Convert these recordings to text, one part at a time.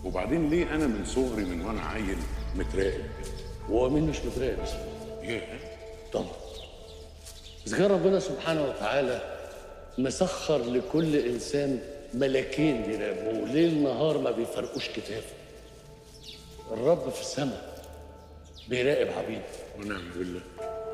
وبعدين ليه انا من صغري من وانا عيل متراقب؟ هو مين مش متراقب؟ ياه. طبعا. إذا كان ربنا سبحانه وتعالى مسخر لكل إنسان ملاكين بيراقبوه ليل نهار ما بيفرقوش كتافه. الرب في السماء بيراقب عبيده، ونعم بالله.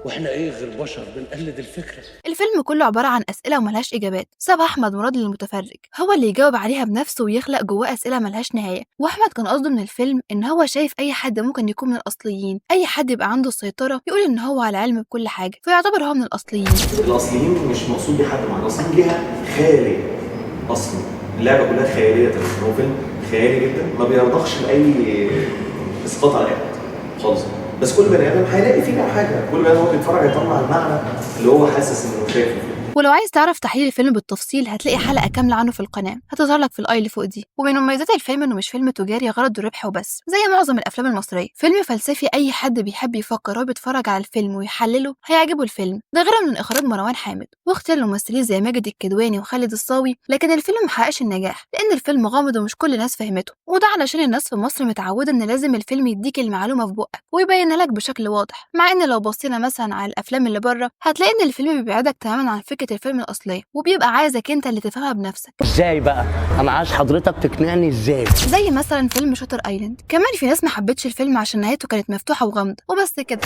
واحنا ايه غير بشر بنقلد الفكره. الفيلم كله عبارة عن أسئلة وملهاش إجابات، سابها أحمد مراد للمتفرج هو اللي يجاوب عليها بنفسه ويخلق جواه أسئلة ملهاش نهاية. وأحمد كان قصده من الفيلم إن هو شايف أي حد ممكن يكون من الأصليين، أي حد يبقى عنده السيطرة يقول إن هو على علم بكل حاجة فيعتبر هو من الأصليين. الاصليين مش مقصود بيه حد معين، الاصليين جهه خياليه اصلا. اللعبه كلها خياليه تماما، هو فيلم خيالي جدا ما بيرضخش لاي اسقاط على اي حد خالص. بس كل بني ادم هيلاقي فيها حاجه، كل بني ادم هو بيتفرج هيطلع المعنى اللي هو حاسس انه شايفه. ولو عايز تعرف تحليل الفيلم بالتفصيل هتلاقي حلقة كاملة عنه في القناة هتظهر لك في الآي اللي فوق دي. ومن مميزات الفيلم إنه مش فيلم تجاري غرضه الربح وبس زي معظم الأفلام المصرية، فيلم فلسفي أي حد بيحب يفكر وهو بيتفرج على الفيلم ويحلله هيعجبه الفيلم. ده غير من إخراج مروان حامد واختيار الممثلين زي ماجد الكدواني وخالد الصاوي. لكن الفيلم محققش النجاح لأن الفيلم غامض ومش كل الناس فهمته، وده علشان الناس في مصر متعودة إن لازم الفيلم يديك المعلومة في بقك ويبينها لك بشكل واضح، مع إن لو بصينا مثلا على الأفلام اللي بره هتلاقي إن الفيلم بيبعدك تماما عن فكرة الفيلم الأصلية وبيبقى عايزك انت اللي تفهمها بنفسك. ازاي بقى؟ انا عايز حضرتك تقنعني ازاي؟ زي مثلا فيلم شاتر ايلاند، كمان في ناس ما حبتش الفيلم عشان نهايته كانت مفتوحه وغامضه وبس كده.